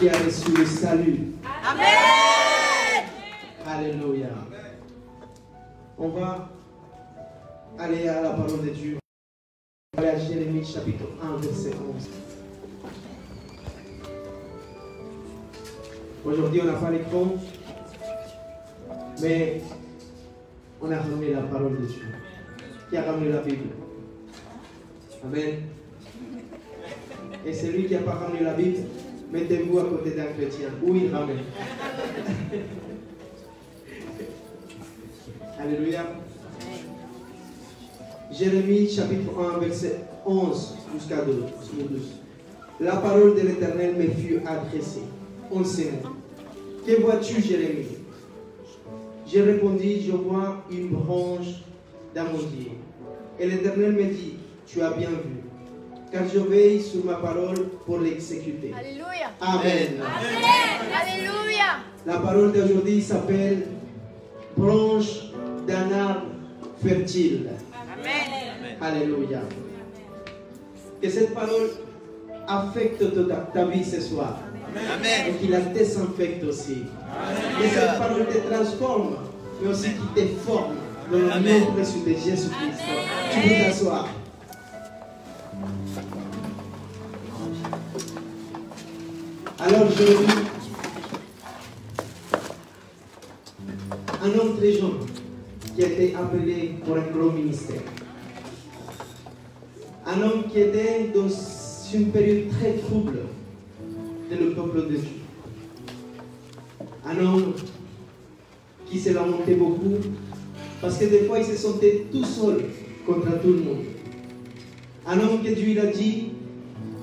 qui a reçu le salut. Amen. Alléluia. On va aller à la parole de Dieu. On va aller à Jérémie chapitre 1, verset 11. Aujourd'hui, on n'a pas l'écran, mais on a ramené la parole de Dieu. Qui a ramené la Bible? Amen. Et celui qui n'a pas ramené la Bible, mettez-vous à côté d'un chrétien. Où il ramène? Alléluia. Jérémie chapitre 1, verset 11 jusqu'à 12. La parole de l'Éternel me fut adressée en ces mots. Que vois-tu, Jérémie? J'ai répondu, je vois une branche d'amandier. Et l'Éternel me dit, tu as bien vu, car je veille sur ma parole pour l'exécuter. Alléluia. Amen. Amen. Alléluia. La parole d'aujourd'hui s'appelle branche d'un arbre fertile. Amen. Alléluia. Que cette parole affecte ta vie ce soir. Amen. Et qu'il la désinfecte aussi. Que cette parole te transforme, mais aussi qu'il te forme dans le nom précieux de Jésus-Christ. Tu peux t'asseoir. Alors je lis un homme très jeune qui a été appelé pour un gros ministère. Un homme qui était dans une période très trouble de le peuple de Dieu. Un homme qui s'est lamenté beaucoup parce que des fois il se sentait tout seul contre tout le monde. Un homme que Dieu a dit,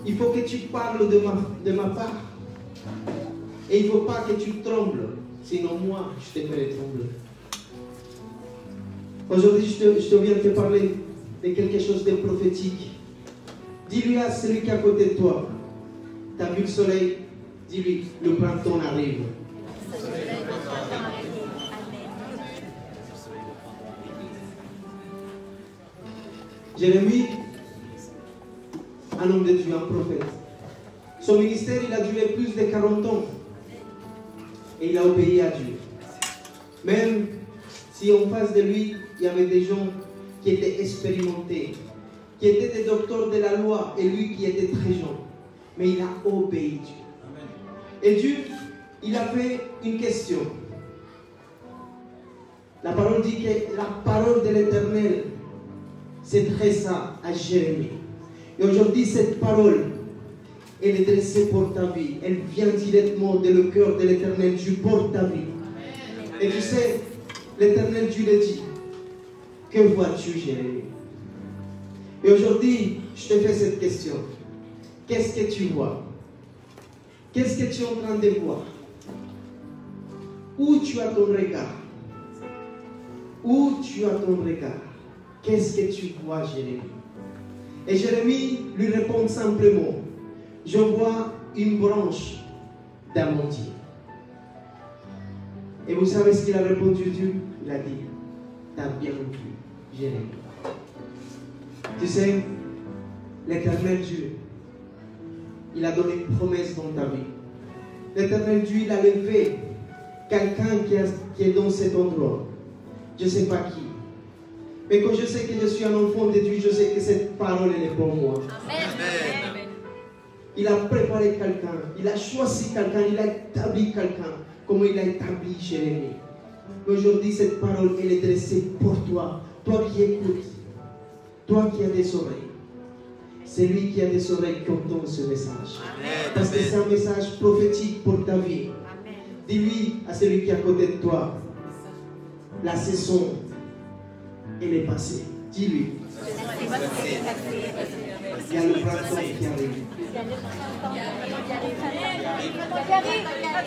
il faut que tu parles de ma part. Et il ne faut pas que tu trembles, sinon moi je te ferai trembler. Aujourd'hui je te viens te parler de quelque chose de prophétique. Dis-lui à celui qui est à côté de toi, tu as vu le soleil, dis-lui, le printemps arrive. Jérémie, un homme de Dieu, un prophète. Son ministère, il a duré plus de 40 ans. Et il a obéi à Dieu. Même si en face de lui, il y avait des gens qui étaient expérimentés, qui étaient des docteurs de la loi, et lui qui était très jeune. Mais il a obéi Dieu. Et Dieu, il a fait une question. La parole dit que la parole de l'Éternel s'adressa à Jérémie. Et aujourd'hui, cette parole, elle est dressée pour ta vie. Elle vient directement de le cœur de l'Éternel Dieu pour ta vie. Et tu sais, l'Éternel Dieu le dit. Que vois-tu, Jérémie? Et aujourd'hui, je te fais cette question. Qu'est-ce que tu vois? Qu'est-ce que tu es en train de voir? Où tu as ton regard? Où tu as ton regard? Qu'est-ce que tu vois, Jérémie? Et Jérémie lui répond simplement, je vois une branche d'amandier. Et vous savez ce qu'il a répondu Dieu? Il a dit, t'as bien vu, Jérémie. Tu sais, l'Éternel Dieu, il a donné une promesse dans ta vie. L'Éternel Dieu, il a levé quelqu'un qui est dans cet endroit. Je ne sais pas qui. Mais quand je sais que je suis un enfant de Dieu, je sais que cette parole, elle est pour moi. Amen. Il a préparé quelqu'un, il a choisi quelqu'un, il a établi quelqu'un, comme il a établi Jérémie. Aujourd'hui, cette parole, elle est dressée pour toi. Toi qui écoutes, toi qui as des oreilles. C'est lui qui a des oreilles qui entend ce message. Amen. Parce que c'est un message prophétique pour ta vie. Dis-lui à celui qui est à côté de toi, la saison, elle est passée. Dis-lui. Il y a le printemps qui arrive.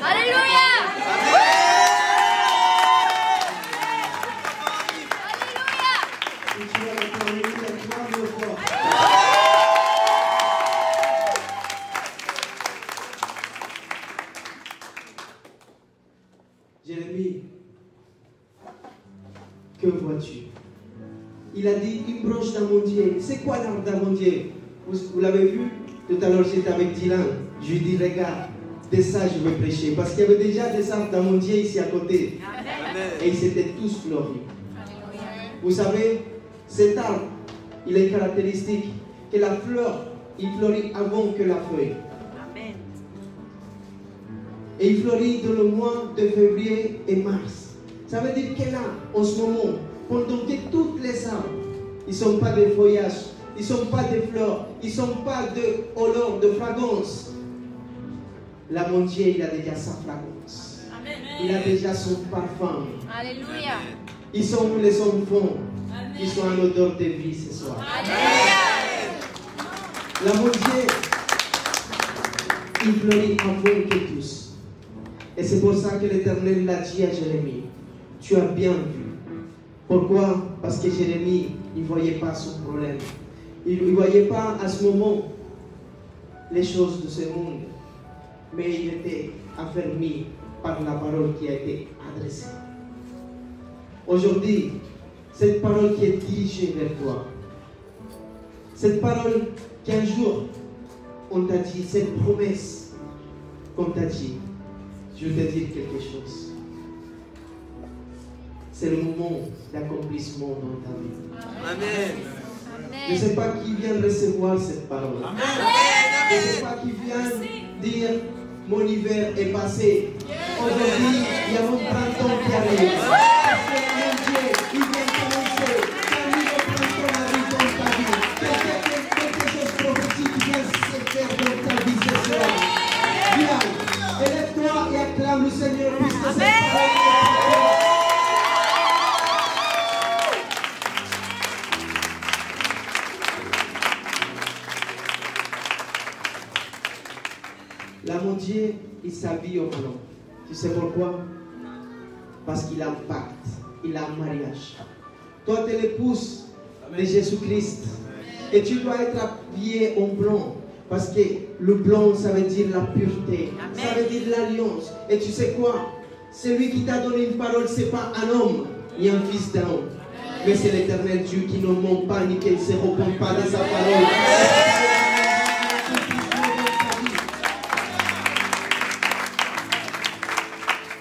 Alléluia. Et tu vas le Alléluia 3 fois. Jérémie, que vois-tu? Il a dit une branche d'amandier. C'est quoi l'arbre d'amandier? Vous l'avez vu? Tout à l'heure, j'étais avec Dylan. Je lui dis, regarde, de ça je veux prêcher. Parce qu'il y avait déjà des arbres d'amandier ici à côté. Amen. Et ils étaient tous fleuris. Vous savez, cet arbre, il est caractéristique que la fleur, il fleurit avant que la feuille. Amen. Et il fleurit dans le mois de février et mars. Ça veut dire que là, en ce moment, pendant que toutes les arbres, ils ne sont pas de feuillage, ils ne sont pas de fleurs, ils ne sont pas de odeur, de fragrance. L'amandier, il a déjà sa fragrance. Amen. Il a déjà son parfum. Alléluia. Ils sont où les enfants qui sont en odeur de vie ce soir. Alléluia. L'amandier, il fleurit avant que tous. Et c'est pour ça que l'Éternel l'a dit à Jérémie. Tu as bien vu. Pourquoi? Parce que Jérémie, il ne voyait pas son problème. Il ne voyait pas à ce moment les choses de ce monde. Mais il était affermi par la parole qui a été adressée. Aujourd'hui, cette parole qui est dirigée vers toi, cette parole qu'un jour on t'a dit, cette promesse qu'on t'a dit, je vais te dire quelque chose. C'est le moment d'accomplissement dans ta vie. Amen. Je ne sais pas qui vient recevoir cette parole. Je ne sais pas qui vient dire mon hiver est passé. Aujourd'hui, il y a mon printemps qui arrive. Parce que mon Dieu, il vient commencer. Parmi le printemps arrive dans ta vie. Quelque chose de prophétique vient se faire dans ta vie ce soir. Viens, élève-toi et acclame le Seigneur puisque cette parole est. L'amandier, il s'habille au blanc. Tu sais pourquoi? Parce qu'il a un pacte, il a un mariage. Toi, tu es l'épouse de Jésus-Christ. Et tu dois être habillé en blanc. Parce que le blanc, ça veut dire la pureté. Ça veut dire l'alliance. Et tu sais quoi? Celui qui t'a donné une parole, ce n'est pas un homme, ni un fils d'un homme. Mais c'est l'Éternel Dieu qui ne ment pas, ni qu'il ne se repent pas de sa parole.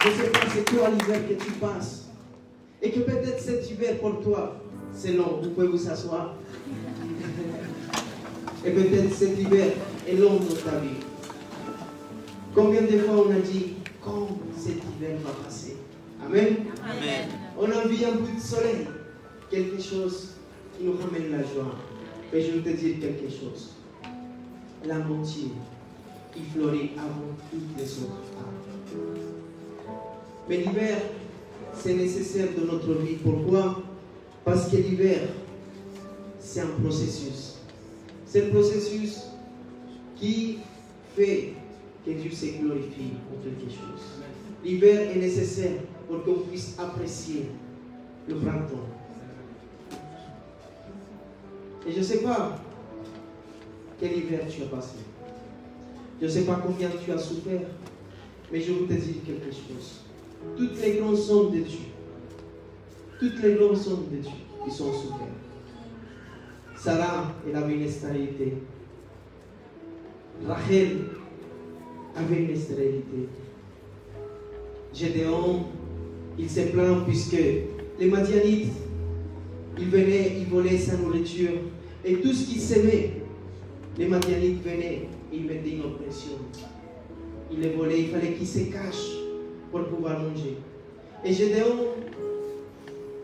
Je ne sais pas, c'est toi l'hiver que tu passes. Et que peut-être cet hiver pour toi, c'est long. Vous pouvez vous asseoir. Et peut-être cet hiver est long dans ta vie. Combien de fois on a dit, quand cet hiver va passer? Amen. Amen. On a envie un peu de soleil. Quelque chose qui nous ramène la joie. Mais je vais te dire quelque chose. L'amandier, il fleurit avant toutes les autres arbres. Mais l'hiver, c'est nécessaire dans notre vie. Pourquoi? Parce que l'hiver, c'est un processus. C'est le processus qui fait que Dieu se glorifie pour quelque chose. L'hiver est nécessaire pour qu'on puisse apprécier le printemps. Et je ne sais pas quel hiver tu as passé. Je ne sais pas combien tu as souffert. Mais je veux te dire quelque chose. Toutes les grandes hommes de Dieu, toutes les grandes hommes de Dieu, ils sont souffert. Sarah, elle avait une stérilité. Rachel avait une stérilité. Gédéon, il se plaint puisque les Madianites, ils venaient, ils volaient sa nourriture. Et tout ce qu'ils s'aimaient, les Madianites venaient, ils mettaient une oppression. Ils les volaient, il fallait qu'ils se cachent pour pouvoir manger. Et Gédéon,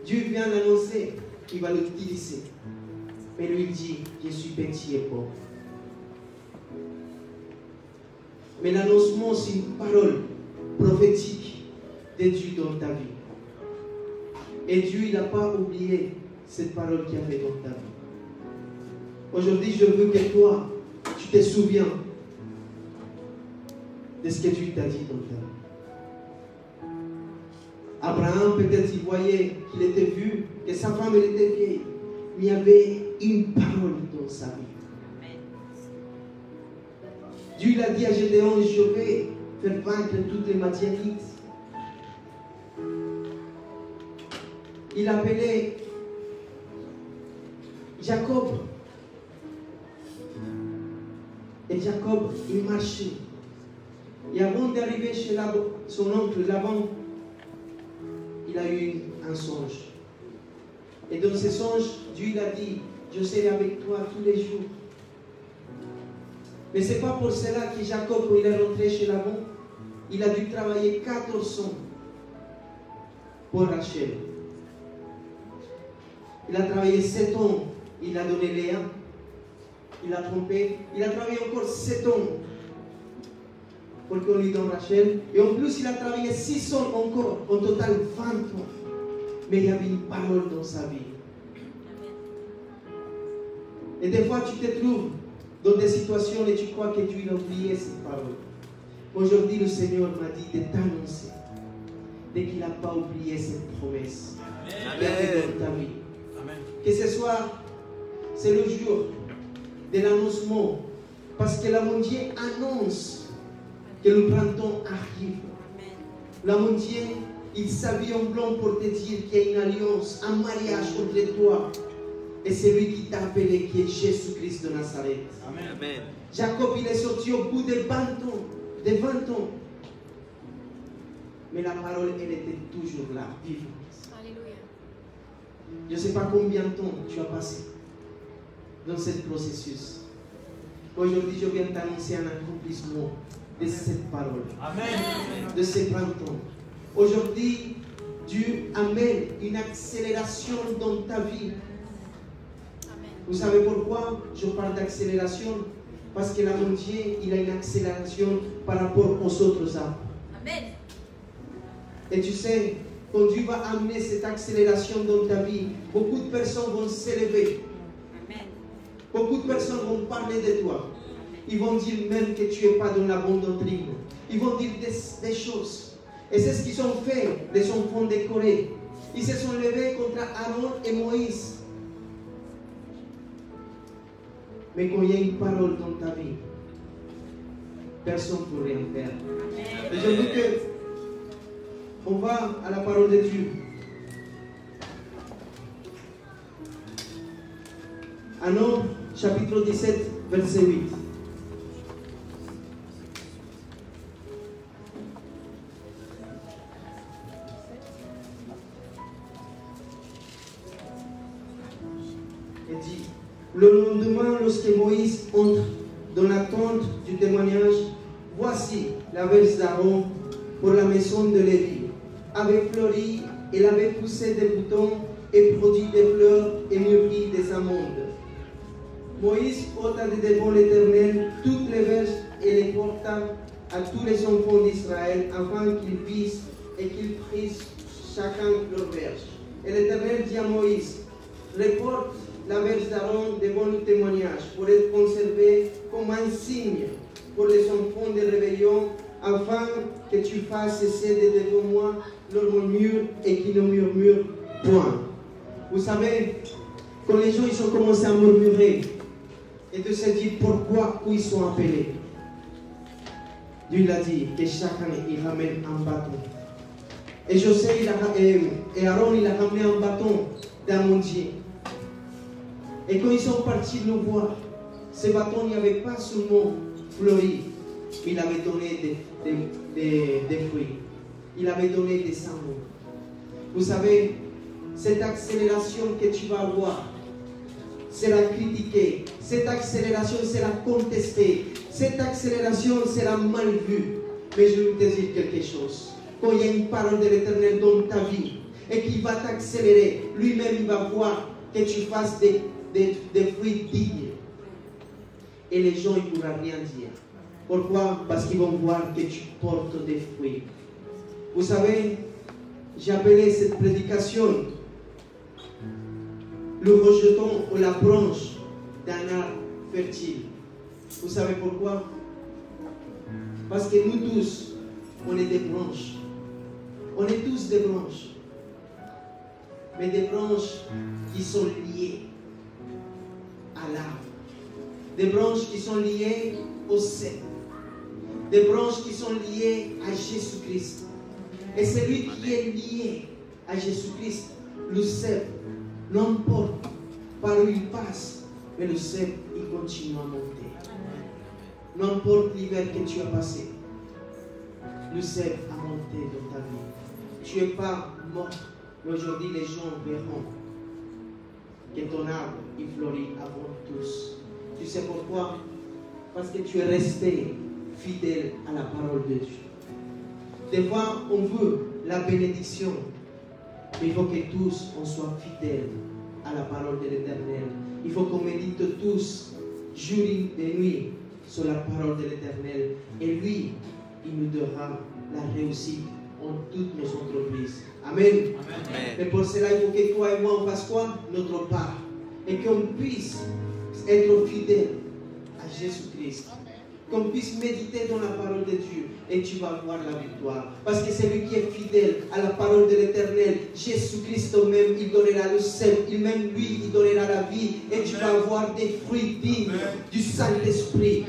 Dieu vient l'annoncer qu'il va l'utiliser. Mais lui dit, je suis petit et pauvre. Mais l'annoncement, c'est une parole prophétique de Dieu dans ta vie. Et Dieu, il n'a pas oublié cette parole qu'il a fait dans ta vie. Aujourd'hui, je veux que toi, tu te souviens de ce que Dieu t'a dit dans ta vie. Abraham, peut-être, il voyait qu'il était vu, que sa femme, elle était vieille. Mais il y avait une parole dans sa vie. Dieu il a dit à Gédéon, je vais faire vaincre toutes les Madianites. Il appelait Jacob. Et Jacob, il marchait. Et avant d'arriver chez son oncle Laban, il a eu un songe. Et dans ce songe, Dieu a dit, je serai avec toi tous les jours. Mais ce n'est pas pour cela que Jacob, quand il est rentré chez Laban, il a dû travailler 14 ans pour Rachel. Il a travaillé 7 ans, il a donné Léa, il a trompé, il a travaillé encore 7 ans pour qu'on lui donne Rachel. Et en plus, il a travaillé 6 ans encore, en total 20 ans. Mais il y avait une parole dans sa vie. Et des fois, tu te trouves dans des situations et tu crois que tu as oublié cette parole. Aujourd'hui, le Seigneur m'a dit de t'annoncer dès qu'il n'a pas oublié cette promesse qu'il a fait dans ta vie. Amen. Que ce soit, c'est le jour de l'annoncement, parce que la Dieu annonce que le printemps arrive. La Dieu, il s'habille en blanc pour te dire qu'il y a une alliance, un mariage entre toi et celui qui t'a appelé, qui est Jésus-Christ de Nazareth. Amen. Jacob, il est sorti au bout de 20 ans. De 20 ans. Mais la parole, elle était toujours là, vivante. Alléluia. Je ne sais pas combien de temps tu as passé dans ce processus. Aujourd'hui, je viens t'annoncer un accomplissement de cette parole. Amen. De ce printemps. Aujourd'hui, Dieu amène une accélération dans ta vie. Amen. Vous savez pourquoi je parle d'accélération? Parce que l'homme Dieu, il a une accélération par rapport aux autres arbres. Amen. Et tu sais, quand Dieu va amener cette accélération dans ta vie, beaucoup de personnes vont s'élever. Amen. Beaucoup de personnes vont parler de toi. Ils vont dire même que tu n'es pas dans la bonne doctrine. Ils vont dire des choses. Et c'est ce qu'ils ont fait, les enfants de Corée. Ils se sont levés contre Aaron et Moïse. Mais quand il y a une parole dans ta vie, personne ne peut rien faire. Et je veux que on va à la parole de Dieu. À Nombre, chapitre 17, verset 8. Il dit, le lendemain, lorsque Moïse entre dans la tente du témoignage, voici la verge d'Aaron pour la maison de Lévi avait fleuri, elle avait poussé des boutons et produit des fleurs et mûri des amandes. Moïse ôta de devant l'Éternel toutes les verges et les porta à tous les enfants d'Israël afin qu'ils vissent et qu'ils prissent chacun leur verge. Et l'Éternel dit à Moïse, reporte la verge d'Aaron devant le témoignage pour être conservée comme un signe pour les enfants de rébellion, afin que tu fasses cesser de devant moi leur murmure et qu'ils ne murmurent point. Vous savez, quand les gens ils ont commencé à murmurer et de se dire pourquoi ils sont appelés, Dieu l'a dit que chacun il ramène un bâton. Et José et Aaron il a ramené un bâton d'amandier. Et quand ils sont partis le voir, ce bâton n'y avait pas seulement fleuri, mais il avait donné des fruits. Il avait donné des amandes. Vous savez, cette accélération que tu vas avoir sera critiquée. Cette accélération sera contestée. Cette accélération sera mal vue. Mais je vais te dire quelque chose. Quand il y a une parole de l'Éternel dans ta vie et qu'il va t'accélérer, lui-même il va voir que tu fasses des fruits dignes. Et les gens ne pourront rien dire. Pourquoi? Parce qu'ils vont voir que tu portes des fruits. Vous savez, j'ai appelé cette prédication le rejeton ou la branche d'un arbre fertile. Vous savez pourquoi? Parce que nous tous, on est des branches. On est tous des branches. Mais des branches qui sont liées à l'arbre. Des branches qui sont liées au cep. Des branches qui sont liées à Jésus-Christ. Et celui qui est lié à Jésus-Christ, le cep, n'importe par où il passe, mais le cep, il continue à monter. N'importe l'hiver que tu as passé, nous aide à monter dans ta vie. Tu n'es pas mort, mais aujourd'hui les gens verront que ton arbre, il fleurit avant tous. Tu sais pourquoi? Parce que tu es resté fidèle à la parole de Dieu. Des fois, on veut la bénédiction, mais il faut que tous, on soit fidèles à la parole de l'Éternel. Il faut qu'on médite tous, jour et nuit, sur la parole de l'Éternel. Et lui, il nous donnera la réussite en toutes nos entreprises. Amen. Amen. Mais pour cela, il faut que toi et moi, on fasse quoi? Notre part. Et qu'on puisse être fidèles à Jésus-Christ. Qu'on puisse méditer dans la parole de Dieu. Et tu vas voir la victoire. Parce que celui qui est fidèle à la parole de l'Éternel, Jésus-Christ même, il donnera le sel. Même lui, il donnera la vie. Et tu vas avoir des fruits dignes du Saint-Esprit.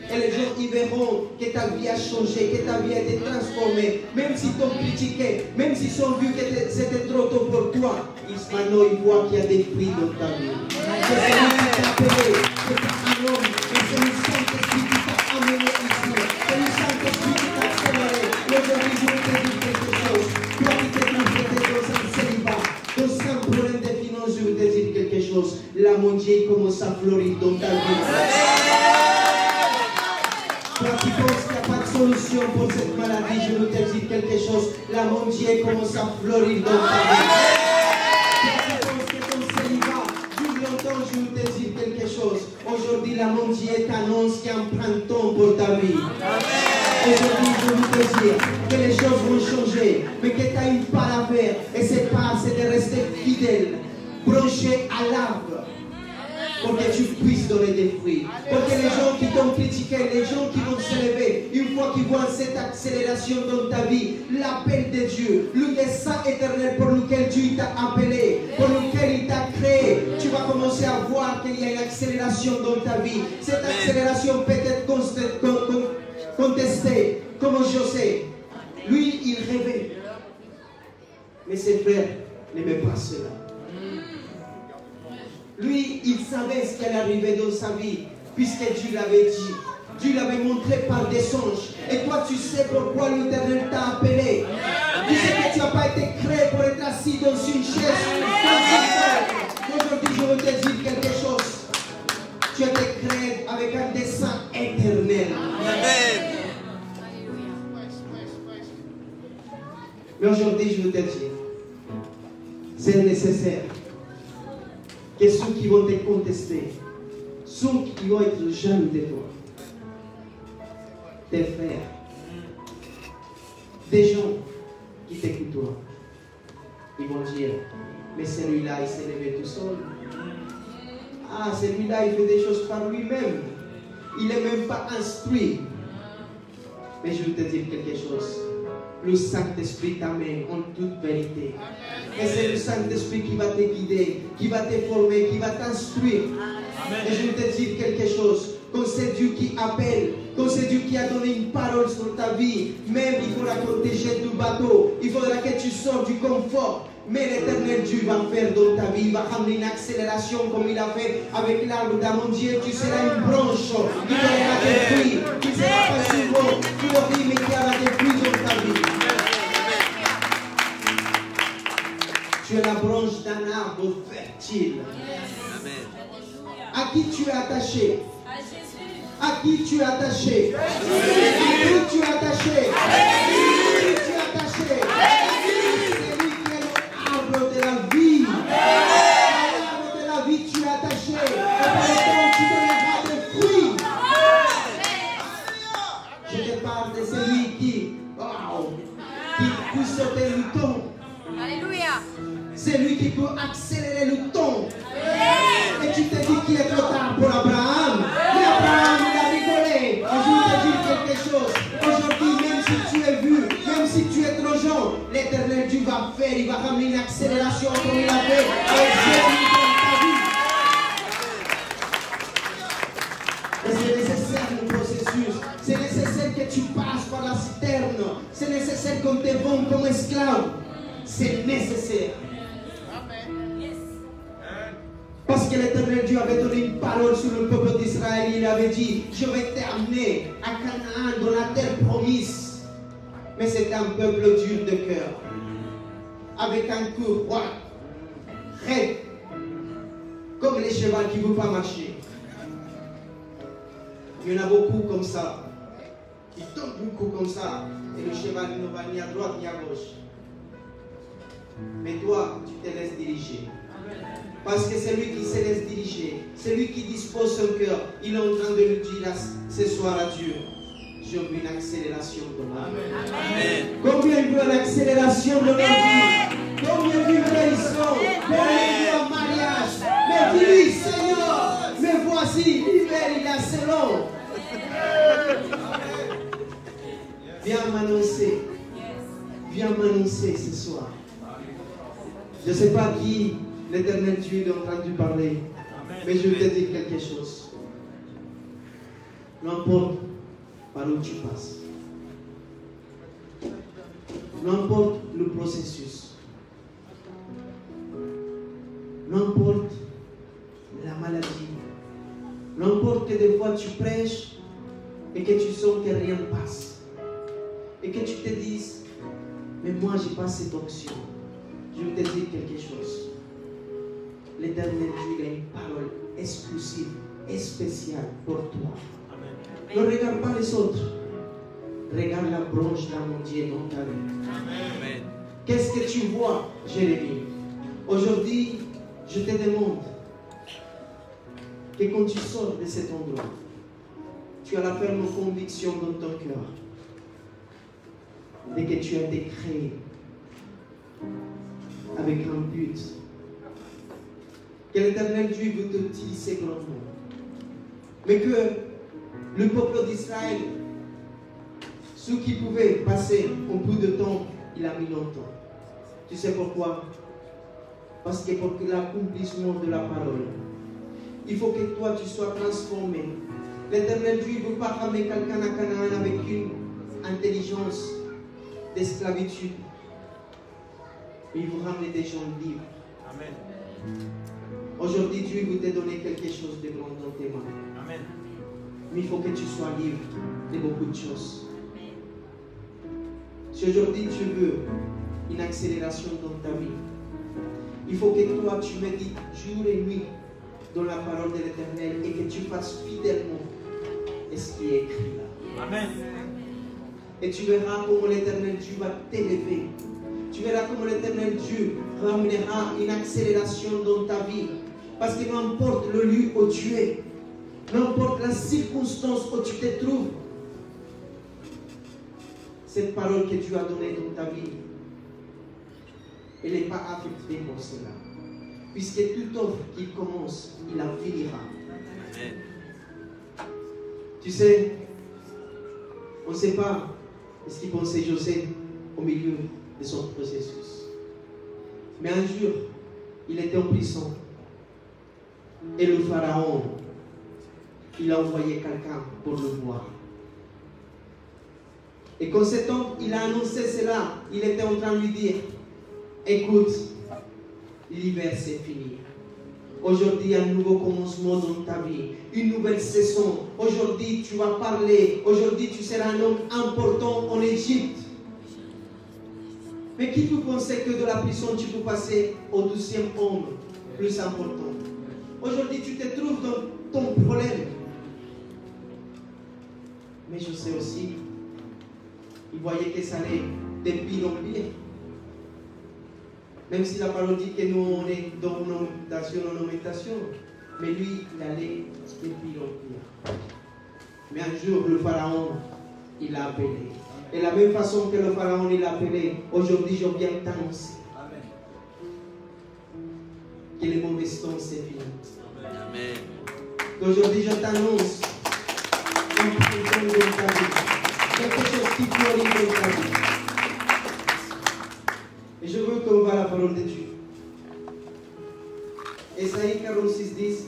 Et les gens, ils verront que ta vie a changé, que ta vie a été transformée. Même s'ils t'ont critiqué, même s'ils ont vu que c'était trop tôt pour toi, maintenant ils voient qu'il y a des fruits dans ta vie. Que c'est lui qui t'a appelé, que c'est un homme, que c'est le Saint-Esprit qui t'a amené ici. C'est le Saint-Esprit qui t'a accéléré. Aujourd'hui, je vais te dire quelque chose. Toi qui t'es peut-être dans un célibat, dans un problème de finances, je vais te dire quelque chose. La mondiale commence à fleurir dans ta vie. Toi qui penses qu'il n'y a pas de solution pour cette maladie, je veux te dire quelque chose. La mondiale commence à fleurir dans ta vie. Toi qui penses que ton célibat dure longtemps, je veux te dire quelque chose. Aujourd'hui, la mondiale t'annonce qu'il y a un printemps pour ta vie. Aujourd'hui, je veux te dire que les choses vont changer, mais que tu as une part à faire. Et cette part, c'est de rester fidèle, branché à l'arbre. Pour que tu puisses donner des fruits. Pour que les gens qui t'ont critiqué, les gens qui vont se lever, une fois qu'ils voient cette accélération dans ta vie, l'appel de Dieu, le dessein éternel pour lequel Dieu t'a appelé, pour lequel il t'a créé, tu vas commencer à voir qu'il y a une accélération dans ta vie. Cette accélération peut être contestée, comme José. Lui, il rêvait. Mais ses frères n'aimaient pas cela. Lui, il savait ce qui allait arriver dans sa vie, puisque Dieu l'avait dit. Dieu l'avait montré par des songes. Et toi, tu sais pourquoi l'Éternel t'a appelé. Tu sais que tu n'as pas été créé pour être assis dans une chaise. Aujourd'hui, je veux te dire quelque chose. Tu as été créé avec un dessein éternel. Amen. Mais aujourd'hui, je veux te dire, c'est nécessaire que ceux qui vont te contester, ceux qui vont être jaloux de toi, tes frères, des gens qui t'écoutent toi, ils vont dire, mais celui-là, il s'est levé tout seul. Ah, celui-là, il fait des choses par lui-même. Il n'est même pas instruit. Mais je vais te dire quelque chose. Le Saint-Esprit t'amène en toute vérité. Et c'est le Saint-Esprit qui va te guider, qui va te former, qui va t'instruire. Et je vais te dire quelque chose. Quand c'est Dieu qui appelle, quand c'est Dieu qui a donné une parole sur ta vie, même il faudra qu'on te jette du bateau, il faudra que tu sors du confort. Mais l'Éternel Dieu va faire dans ta vie, il va ramener une accélération comme il a fait avec l'arbre d'amandier. Tu seras une branche qui donnera des fruits, qui ne sera pas souvent fleurie, mais qui aura des fruits dans ta vie. Tu es la branche d'un arbre fertile. À qui tu es attaché? À qui tu es attaché? À qui tu es attaché? À qui tu es attaché? C'est lui qui est l'arbre de la vie. L'arbre de la vie, tu es attaché. Et par le temps, tu donneras des fruits. Je te parle de celui qui peut sauter le temps. Alléluia. C'est lui qui peut accélérer le temps. Et tu te dis qu'il est trop tard pour Abraham. Mais Abraham, il a rigolé. Et je vais te dire quelque chose. Aujourd'hui, même si tu es vu, même si tu es trop jeune, l'Éternel Dieu va faire, il va ramener une accélération comme il a fait. Et c'est nécessaire le processus. C'est nécessaire que tu passes par la citerne. C'est nécessaire qu'on te vende comme esclave. C'est nécessaire. Parce que l'Éternel Dieu avait donné une parole sur le peuple d'Israël. Il avait dit, je vais t'amener à Canaan, dans la terre promise. Mais c'était un peuple dur de cœur. Avec un cou droit, raide, comme les chevaux qui ne veulent pas marcher. Il y en a beaucoup comme ça. Ils tombent beaucoup comme ça. Et le cheval ne va ni à droite ni à gauche. Mais toi, tu te laisses diriger. Parce que c'est lui qui se laisse diriger. C'est lui qui dispose son cœur. Il est en train de lui dire ce soir à Dieu. Je veux une accélération de ma vie. Amen. Combien il veut une accélération de ma vie? Combien il veut une guérison? Combien il veut un mariage? Mais dis-lui, Seigneur, me voici, l'hiver il est assez long. Viens m'annoncer. Viens m'annoncer ce soir. Je ne sais pas qui l'Éternel Dieu est en train de parler. Mais je vais te dire quelque chose. N'importe par où tu passes. N'importe le processus. N'importe la maladie. N'importe que des fois tu prêches et que tu sens que rien ne passe. Et que tu te dises, mais moi je n'ai pas cette option. Je vais te dire quelque chose. L'Éternel Dieu a une parole exclusive et spéciale pour toi. Ne regarde pas les autres. Regarde la branche d'amandier dans ta vie. Amen. Qu'est-ce que tu vois, Jérémie? Aujourd'hui, je te demande que quand tu sors de cet endroit, tu as la ferme conviction dans ton cœur de que tu as été créé avec un but. Que l'Éternel Dieu veut t'utiliser grandement. Mais que le peuple d'Israël, ceux qui pouvaient passer un peu de temps, il a mis longtemps. Tu sais pourquoi? Parce que pour l'accomplissement de la parole, il faut que toi tu sois transformé. L'Éternel Dieu ne veut pas ramener quelqu'un à Canaan avec une intelligence d'esclavitude. Mais il veut ramener des gens libres. Amen. Aujourd'hui, Dieu veut te donner quelque chose de grand dans tes mains. Amen. Mais il faut que tu sois libre de beaucoup de choses. Si aujourd'hui tu veux une accélération dans ta vie, il faut que toi tu médites jour et nuit dans la parole de l'Éternel et que tu fasses fidèlement ce qui est écrit là. Amen. Et tu verras comment l'Éternel Dieu va t'élever. Tu verras comment l'Éternel Dieu ramènera une accélération dans ta vie. Parce que n'importe le lieu où tu es, n'importe la circonstance où tu te trouves, cette parole que Dieu a donnée dans ta vie, elle n'est pas affectée pour cela. Puisque toute offre qu'il commence, il la finira. Amen. Tu sais, on ne sait pas ce qu'il pensait Joseph au milieu de son processus. Mais un jour, il était en prison. Et le pharaon, il a envoyé quelqu'un pour le voir. Et quand cet homme, il a annoncé cela, il était en train de lui dire, écoute, l'hiver c'est fini. Aujourd'hui, un nouveau commencement dans ta vie, une nouvelle saison. Aujourd'hui, tu vas parler. Aujourd'hui, tu seras un homme important en Égypte. Mais qui peut penser que de la prison, tu peux passer au 12e homme plus important? Aujourd'hui, tu te trouves dans ton problème. Mais je sais aussi, il voyait que ça allait de pire en pire. Même si la parole dit que nous, on est dans une augmentation, mais lui, il allait de pire en pire. Mais un jour, le pharaon, il l'a appelé. Et de la même façon que le pharaon, il l'a appelé, aujourd'hui, je viens t'annoncer que les mauvaises temps, c'est fini. Amen. Aujourd'hui, je t'annonce quelque chose dans ta vie. Quelque chose qui fleurit dans ta vie. Et je veux qu'on voit la parole de Dieu. Ésaïe 46, 10.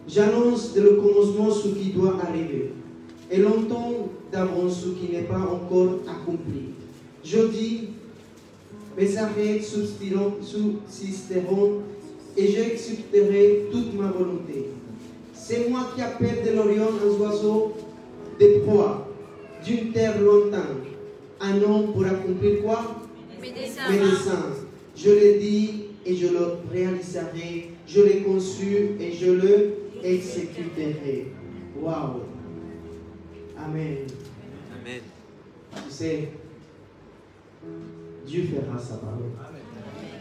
J'annonce dès le commencement ce qui doit arriver, et longtemps d'avance ce qui n'est pas encore accompli. Je dis, mes arrêts subsisteront, et j'exécuterai toute ma volonté. C'est moi qui appelle de l'Orient un oiseau de proie, d'une terre lointaine. Un homme pour accomplir quoi? Mes desseins. Je l'ai dit et je le réaliserai. Je l'ai conçu et je le exécuterai. Waouh. Amen. Amen. Tu sais, Dieu fera sa parole.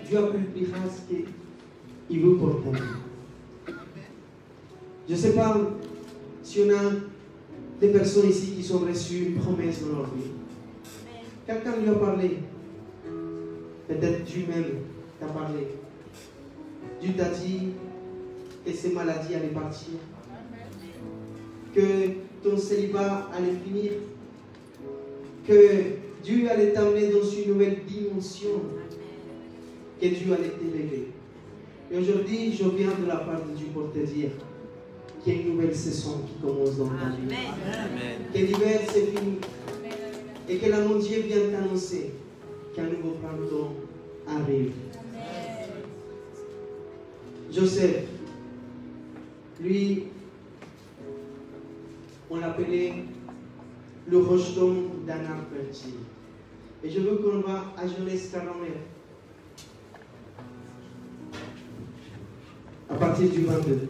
Dieu accomplira ce qu'il veut pour ta vie. Je ne sais pas si on a des personnes ici qui ont reçu une promesse dans leur vie. Quelqu'un lui a parlé. Peut-être Dieu même t'a parlé. Dieu t'a dit que ces maladies allaient partir. Que ton célibat allait finir. Que Dieu allait t'amener dans une nouvelle dimension. Que Dieu allait t'élever. Et aujourd'hui, je viens de la part de Dieu pour te dire qu'il y a une nouvelle saison qui commence dans ta vie. Que l'hiver c'est fini. Et que la mon Dieu vient t'annoncer qu'un nouveau printemps arrive. Joseph, lui, on l'appelait le rejeton d'un arbre fertile. Et je veux qu'on va à Genèse 49. À partir du 22.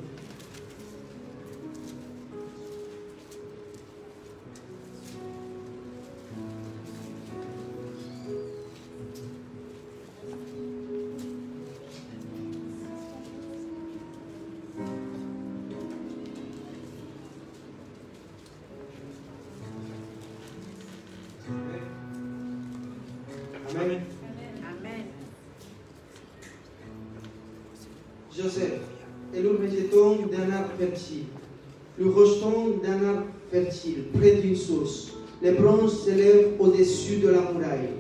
Amen. Amen. Joseph est le rejeton d'un arbre fertile, le rejeton d'un arbre fertile, près d'une source. Les branches s'élèvent au-dessus de la muraille.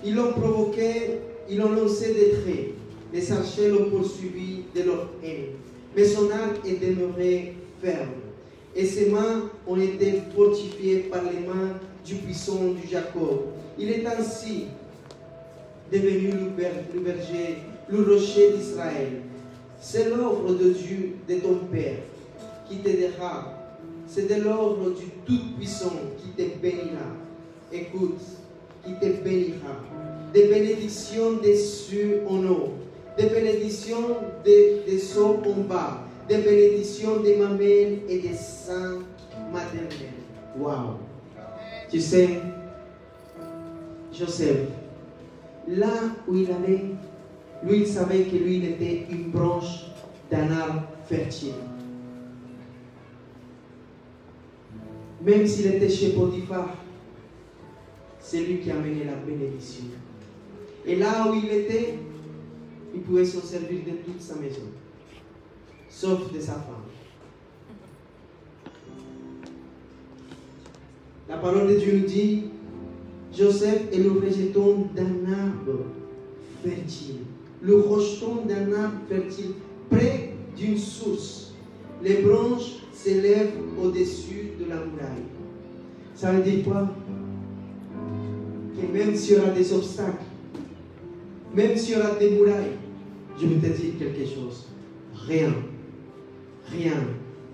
Ils l'ont provoqué, ils l'ont lancé des traits. Les archers l'ont poursuivi de leur haine. Mais son arc est demeuré ferme. Et ses mains ont été fortifiées par les mains du puissant du Jacob. Il est ainsi devenu le berger, le rocher d'Israël. C'est l'œuvre de Dieu, de ton Père, qui t'aidera. C'est de l'œuvre du Tout-Puissant qui te bénira. Écoute, qui te bénira. Des bénédictions des cieux en haut, des bénédictions des eaux en bas, des bénédictions des mamelles et des seins maternels. Waouh! Tu sais, Joseph, là où il allait, lui, il savait que lui, il était une branche d'un arbre fertile. Même s'il était chez Potiphar, c'est lui qui a amené la bénédiction. Et là où il était, il pouvait s'en servir de toute sa maison, sauf de sa femme. La parole de Dieu nous dit, Joseph est le rejeton d'un arbre fertile, le rejeton d'un arbre fertile près d'une source. Les branches s'élèvent au-dessus de la muraille. Ça veut dire quoi? Que même s'il y aura des obstacles, même s'il y aura des murailles, je vais te dire quelque chose. Rien,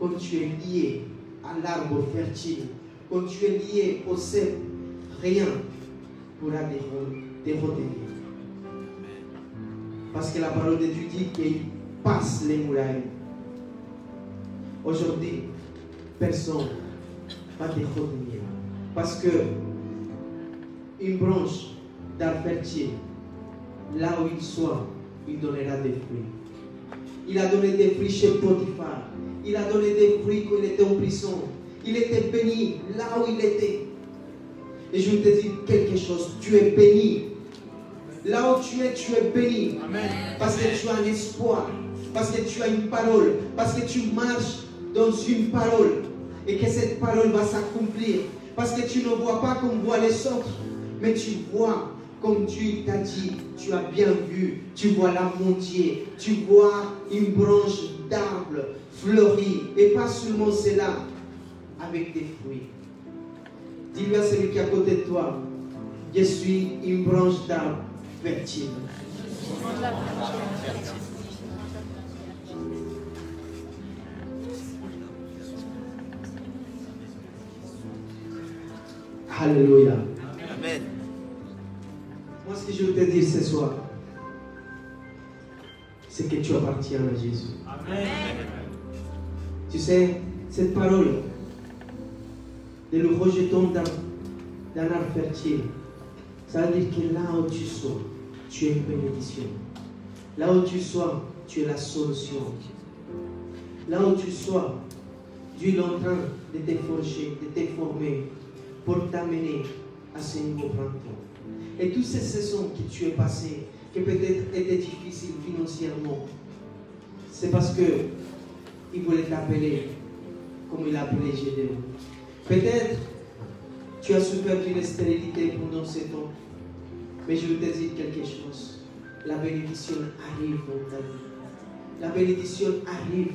quand tu es lié à l'arbre fertile, quand tu es lié au cep, rien pourra te retenir. Parce que la parole de Dieu dit qu'il passe les murailles. Aujourd'hui, personne ne va te retenir. Parce que une branche d'arbre fertile, là où il soit, il donnera des fruits. Il a donné des fruits chez Potiphar. Il a donné des fruits quand il était en prison. Il était béni là où il était. Et je vais te dire quelque chose. Tu es béni. Là où tu es béni. Amen. Parce que tu as un espoir. Parce que tu as une parole. Parce que tu marches dans une parole. Et que cette parole va s'accomplir. Parce que tu ne vois pas comme voient les autres. Mais tu vois comme Dieu t'a dit. Tu as bien vu. Tu vois la montier. Tu vois une branche d'arbre fleurie. Et pas seulement cela. Avec des fruits. Dis-lui à celui qui est à côté de toi, je suis une branche d'arbre fertile. Alléluia. Amen. Moi, ce que je veux te dire ce soir, c'est que tu appartiens à Jésus. Amen. Tu sais, cette parole, de le rejetons dans un arbre fertile, ça veut dire que là où tu sois, tu es une bénédiction. Là où tu sois, tu es la solution. Là où tu sois, Dieu est en train de te forger, de te former pour t'amener à ce nouveau printemps. Et toutes ces saisons que tu es passées, qui peut-être étaient difficiles financièrement, c'est parce que il voulait t'appeler comme il a appelé Gédéon. Peut-être tu as souffert d'une stérilité pendant ces temps, mais je veux te dire quelque chose. La bénédiction arrive dans ta vie. La bénédiction arrive.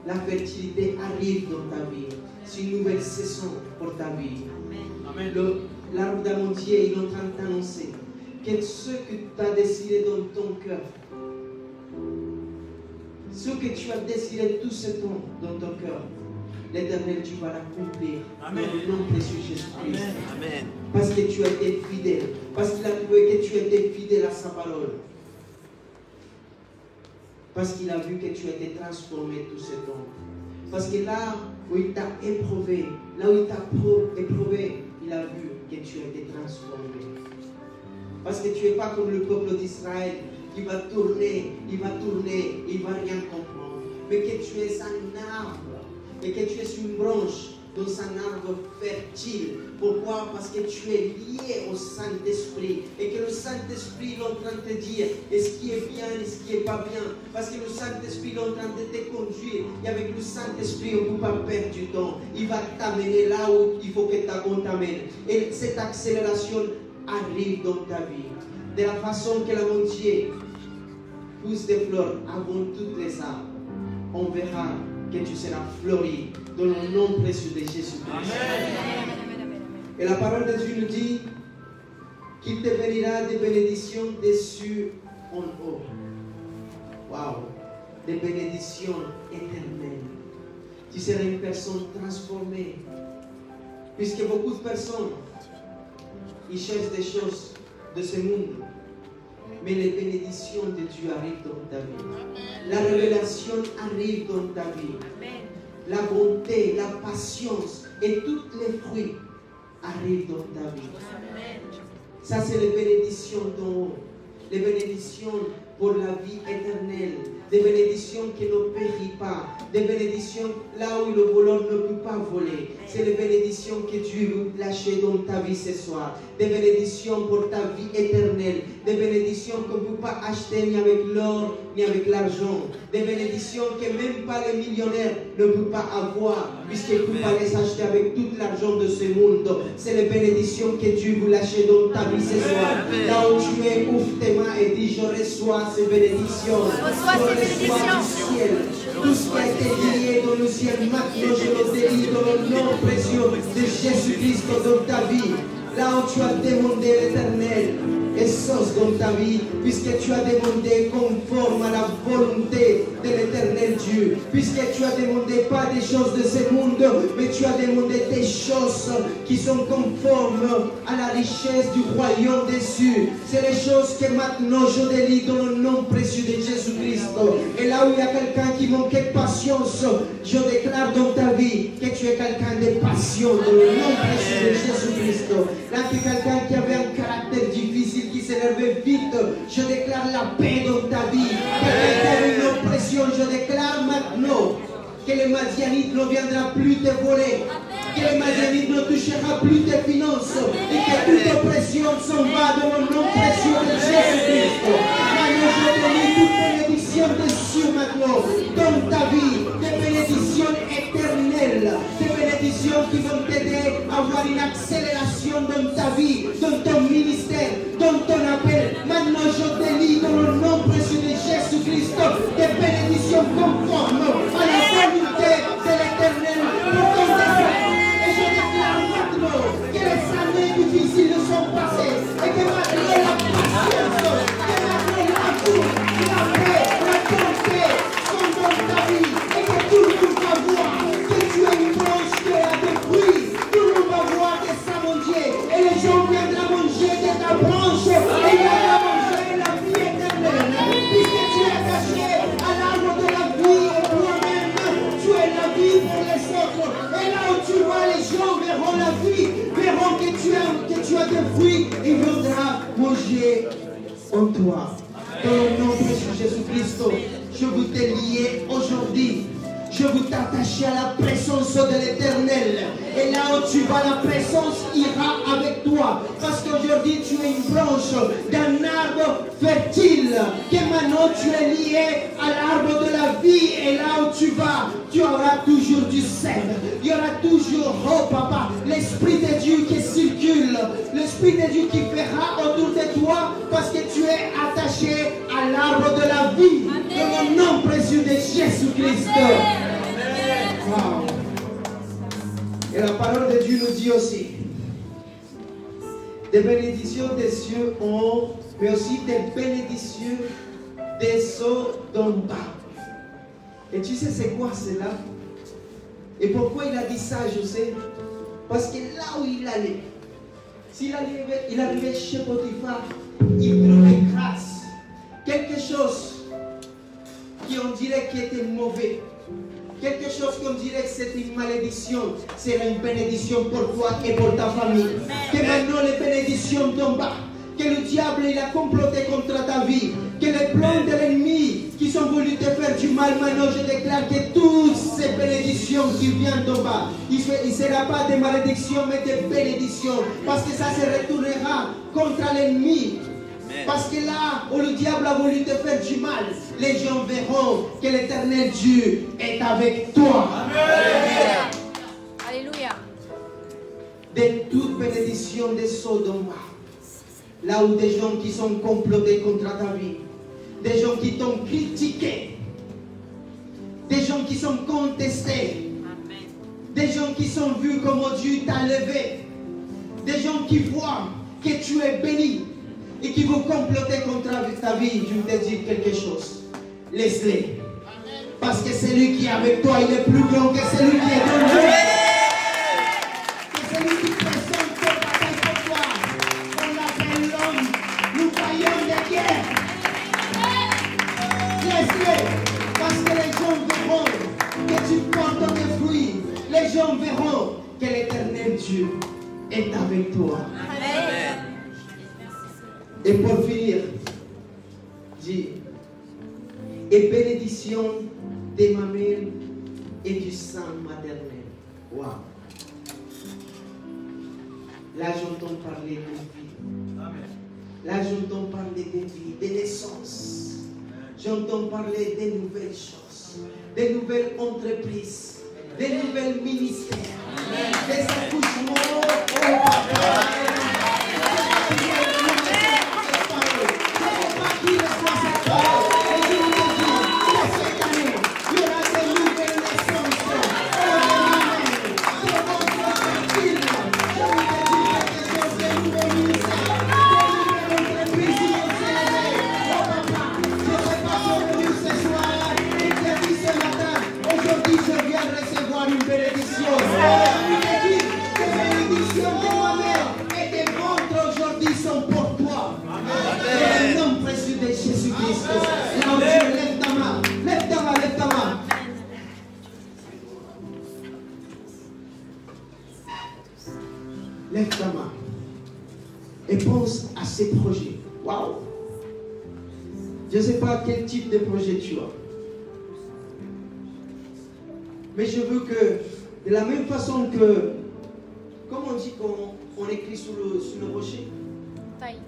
La fertilité arrive dans ta vie. C'est une nouvelle saison pour ta vie. Amen. L'arbre d'amandier est en train de t'annoncer que ce que tu as désiré dans ton cœur, ce que tu as désiré tout ce temps dans ton cœur, l'Éternel, tu vas l'accomplir dans le nom précieux Jésus-Christ. Amen. Parce que tu as été fidèle. Parce qu'il a trouvé que tu étais fidèle à sa parole. Parce qu'il a vu que tu as été transformé tout ce temps. Parce que là où il t'a éprouvé, là où il t'a éprouvé, il a vu que tu as été transformé. Parce que tu n'es pas comme le peuple d'Israël qui va tourner, il va rien comprendre. Mais que tu es un arbre et que tu es une branche dans un arbre fertile. Pourquoi? Parce que tu es lié au Saint-Esprit et que le Saint-Esprit est en train de te dire ce qui est bien et ce qui n'est pas bien. Parce que le Saint-Esprit est en train de te conduire et avec le Saint-Esprit on ne peut pas perdre du temps. Il va t'amener là où il faut que on t'amène. Et cette accélération arrive dans ta vie. De la façon que l'amandier pousse des fleurs avant toutes les arbres, on verra que tu seras fleuri dans le nom précieux de Jésus-Christ. Et la parole de Dieu nous dit qu'il te bénira des bénédictions des cieux en haut. Waouh! Des bénédictions éternelles. Tu seras une personne transformée. Puisque beaucoup de personnes, ils cherchent des choses de ce monde. Mais les bénédictions de Dieu arrivent dans ta vie. La révélation arrive dans ta vie. La bonté, la patience et tous les fruits arrivent dans ta vie. Ça, c'est les bénédictions d'en haut. Les bénédictions pour la vie éternelle. Des bénédictions qui ne périssent pas. Des bénédictions là où le voleur ne peut pas voler. C'est les bénédictions que Dieu veut lâcher dans ta vie ce soir. Des bénédictions pour ta vie éternelle. Des bénédictions qu'on ne peut pas acheter ni avec l'or ni avec l'argent. Des bénédictions que même pas les millionnaires ne peuvent pas avoir, puisqu'ils ne peuvent pas les acheter avec tout l'argent de ce monde. C'est les bénédictions que Dieu veut lâcher dans ta vie ce soir. Là où tu es, ouvre tes mains et dis: je reçois ces bénédictions. Je reçois du ciel. Tout ce qui a été lié dans le ciel, maintenant je le délivre dans le nom précieux de Jésus-Christ dans ta vie. Là où tu as demandé l'Éternel, essence dans ta vie, puisque tu as demandé conforme à la volonté de l'Éternel Dieu, puisque tu as demandé pas des choses de ce monde, mais tu as demandé des choses qui sont conformes à la richesse du royaume des cieux. C'est les choses que maintenant je délivre dans le nom précieux de Jésus-Christ. Et là où il y a quelqu'un qui manquait de patience, je déclare dans ta vie que tu es quelqu'un de patient dans le nom précieux de Jésus-Christ. Là, tu es quelqu'un qui avait un caractère difficile, qui s'élevait vite, je déclare la paix dans ta vie. Quelqu'un qui avait une oppression, je déclare maintenant que les Madianites ne viendront plus te voler, que les Madianites ne toucheront plus tes finances, et que toute oppression s'en va dans le nom précieux de Jésus-Christ. Maintenant, je bénis toute bénédiction des cieux maintenant dans ta vie, des bénédictions éternelles, des bénédictions qui vont t'aider à avoir une accélération dans ta vie, dans ton ministère, dans ton appel. Maintenant, je délivre dans le nom précieux de Jésus-Christ des bénédictions conformes à la volonté de l'Éternel pour ton destin. Et je déclare maintenant que les années difficiles sont passées et que malgré la patience, que malgré l'amour, la paix, la bonté sont dans ta vie et que tout le monde va voir que tu es une branche qui a des fruits. Tout le monde va voir que ça, mon Dieu, en toi. Dans le nom de Jésus-Christ, je vous délie aujourd'hui. Je vous t'attacher à la présence de l'Éternel. Et là où tu vas, la présence ira avec toi. Parce qu'aujourd'hui, tu es une branche d'un arbre fertile. Que maintenant, tu es lié à l'arbre de la vie. Et là où tu vas, tu auras toujours du sel. Il y aura toujours, oh papa, l'Esprit de Dieu qui circule. L'Esprit de Dieu qui fera autour de toi. Parce que tu es attaché à l'arbre de la vie. Dans le nom précieux de Jésus-Christ. Wow. Et la parole de Dieu nous dit aussi des bénédictions des cieux en haut, mais aussi des bénédictions des eaux d'en bas. Et tu sais c'est quoi cela? Et pourquoi il a dit ça, je sais? Parce que là où il allait, s'il arrivait chez Potiphar, il trouvait grâce. Quelque chose qui on dirait qui était mauvais. Quelque chose qu'on dirait que c'est une malédiction, sera une bénédiction pour toi et pour ta famille. Que maintenant les bénédictions tombent bas. Que le diable il a comploté contre ta vie. Que les plans de l'ennemi qui sont voulus te faire du mal, maintenant je déclare que toutes ces bénédictions qui viennent d'en bas, il ne sera pas des malédictions mais des bénédictions. Parce que ça se retournera contre l'ennemi. Parce que là où le diable a voulu te faire du mal, les gens verront que l'Éternel Dieu est avec toi. Amen. Alléluia. De toute bénédiction de Sodome, là où des gens qui sont complotés contre ta vie, des gens qui t'ont critiqué, des gens qui sont contestés, des gens qui sont vus comme Dieu t'a levé, des gens qui voient que tu es béni et qui vont comploter contre ta vie, je vais te dire quelque chose. Laisse-les. Parce que celui qui est avec toi, il est plus grand que celui qui est dans nous. Que celui qui présente tes batailles pour toi. On l'appelle l'homme, nous voyons de guerre. Laisse-les. Parce que les gens verront que tu portes des fruits. Les gens verront que l'Éternel Dieu est avec toi. Amen. Et pour finir, dis, et bénédiction des mamelles et du sang maternel. Waouh! Là, j'entends parler de vie. Là, j'entends parler de vie, de naissance. J'entends parler de nouvelles choses, de nouvelles entreprises, de nouvelles ministères, des accouchements. Lève ta main et pense à ces projets. Waouh! Je ne sais pas quel type de projet tu as. Mais je veux que, de la même façon que, comme on dit qu'on écrit sur le rocher, Taille.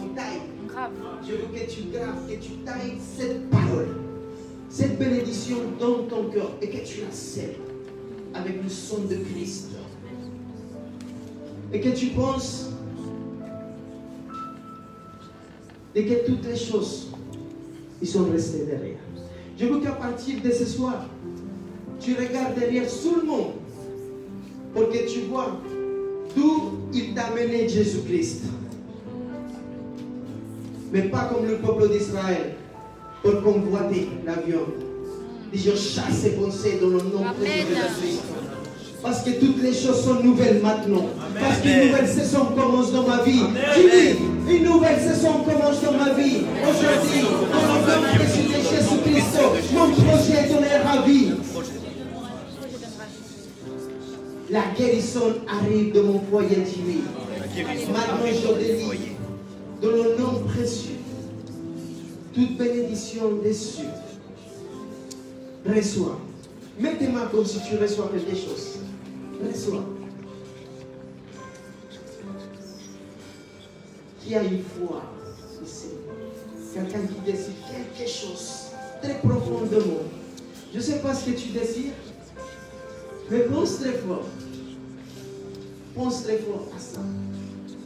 on taille. Grave. Je veux que tu graves, que tu tailles cette parole, cette bénédiction dans ton cœur et que tu la scelles avec le sang de Christ. Et que tu penses et que toutes les choses ils sont restées derrière. Je veux qu'à partir de ce soir, tu regardes derrière tout le monde pour que tu vois d'où il t'a mené Jésus-Christ. Mais pas comme le peuple d'Israël pour convoiter la viande. Et je chasse ces pensées dans le nom de Jésus-Christ. Parce que toutes les choses sont nouvelles maintenant. Amen. Parce qu'une nouvelle saison commence dans ma vie. Tu dis, une nouvelle saison commence dans ma vie. Aujourd'hui, dans le nom de Jésus-Christ, mon projet donnera vie. La guérison arrive de mon foyer divin. Maintenant, je délie dans le nom précieux, toute bénédiction dessus, reçois. Mets tes mains comme si tu reçois quelque chose. Reçois. Qui a une foi ici? Quelqu'un qui désire quelque chose très profondément. Je ne sais pas ce que tu désires, mais pense très fort. Pense très fort à ça.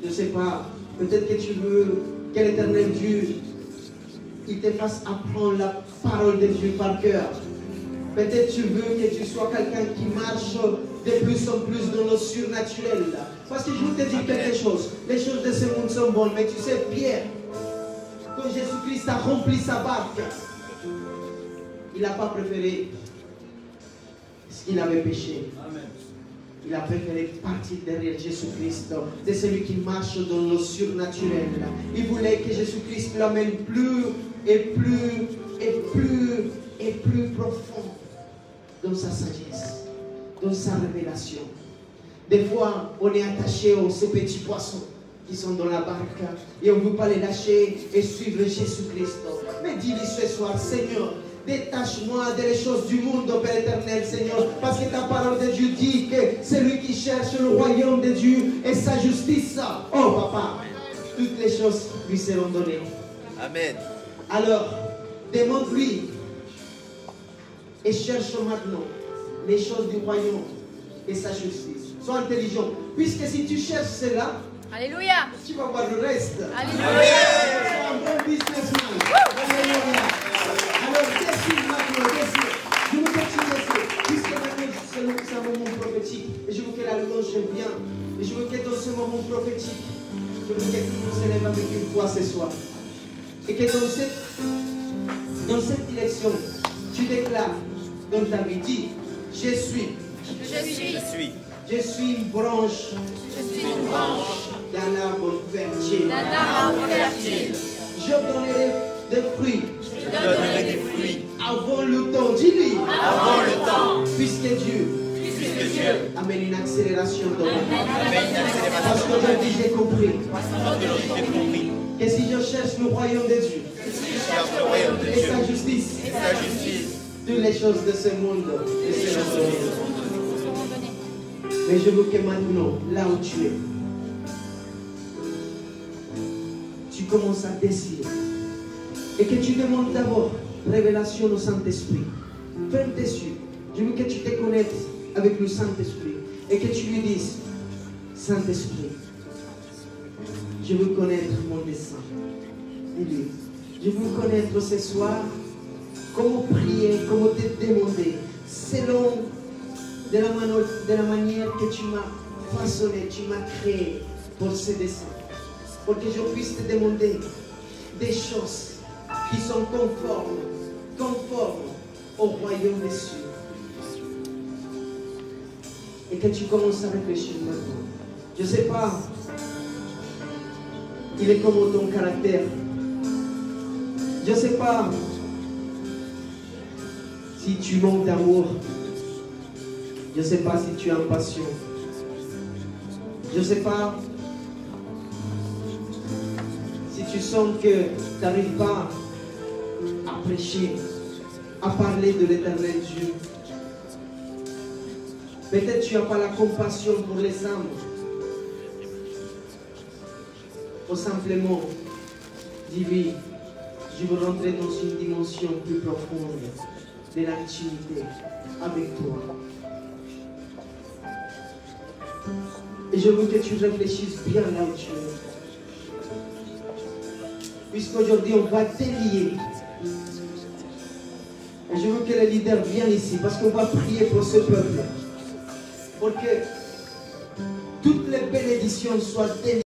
Je ne sais pas, peut-être que tu veux que l'Éternel Dieu il te fasse apprendre la parole de Dieu par cœur. Peut-être tu veux que tu sois quelqu'un qui marche de plus en plus dans le surnaturel. Parce que je veux te dire quelque chose. Les choses de ce monde sont bonnes, mais tu sais, Pierre, quand Jésus-Christ a rempli sa barque, il n'a pas préféré ce qu'il avait péché. Amen. Il a préféré partir derrière Jésus-Christ, de celui qui marche dans le surnaturel. Il voulait que Jésus-Christ l'amène plus et plus et plus et plus profond dans sa sagesse, dans sa révélation. Des fois, on est attaché à ces petits poissons qui sont dans la barque et on ne veut pas les lâcher et suivre Jésus-Christ. Mais dis-lui ce soir, Seigneur, détache-moi des choses du monde, Père éternel, Seigneur, parce que ta parole de Dieu dit que celui qui cherche le royaume de Dieu et sa justice, oh papa, toutes les choses lui seront données. Amen. Alors, demande-lui et cherche maintenant les choses du royaume et sa justice. Sois intelligent, puisque si tu cherches cela, Alléluia. tu vas voir le reste. Alléluia. Sois un bon businessman. Alléluia. Alors, décide maintenant, décide. Je veux que tu décides, puisque maintenant c'est un moment prophétique, et je veux que la louange vienne, et je veux que dans ce moment prophétique, je veux que tout le monde se lève avec une foi ce soir. Et que dans cette direction, tu déclares dans ta vie, dis, je suis une branche d'un arbre fertile. Je donnerai des fruits. Avant le temps, dis-lui. Avant le temps. Puisque Dieu amène une accélération dans ma vie. Parce qu'aujourd'hui j'ai compris que si je cherche le royaume de Dieu et sa justice, toutes les choses de ce monde me seront données. Mais je veux que maintenant, là où tu es, tu commences à décider et que tu demandes d'abord révélation au Saint-Esprit. Ferme tes yeux. Je veux que tu te connectes avec le Saint-Esprit et que tu lui dises, Saint-Esprit, je veux connaître mon dessein. Dis-lui, je veux connaître ce soir comment prier, comment te demander, selon de la manière que tu m'as façonné, tu m'as créé pour ce dessein. Pour que je puisse te demander des choses qui sont conformes au royaume des cieux. Et que tu commences à réfléchir maintenant. Je ne sais pas, il est comment ton caractère. Je ne sais pas si tu manques d'amour. Je ne sais pas si tu as passion. Je ne sais pas si tu sens que tu n'arrives pas à prêcher, à parler de l'éternel Dieu. Peut-être tu n'as pas la compassion pour les âmes. Ou simplement, dis-lui, je veux rentrer dans une dimension plus profonde de l'intimité avec toi. Et je veux que tu réfléchisses bien là où tu es. Puisqu'aujourd'hui on va délier. Et je veux que les leaders viennent ici parce qu'on va prier pour ce peuple. Pour que toutes les bénédictions soient déliées.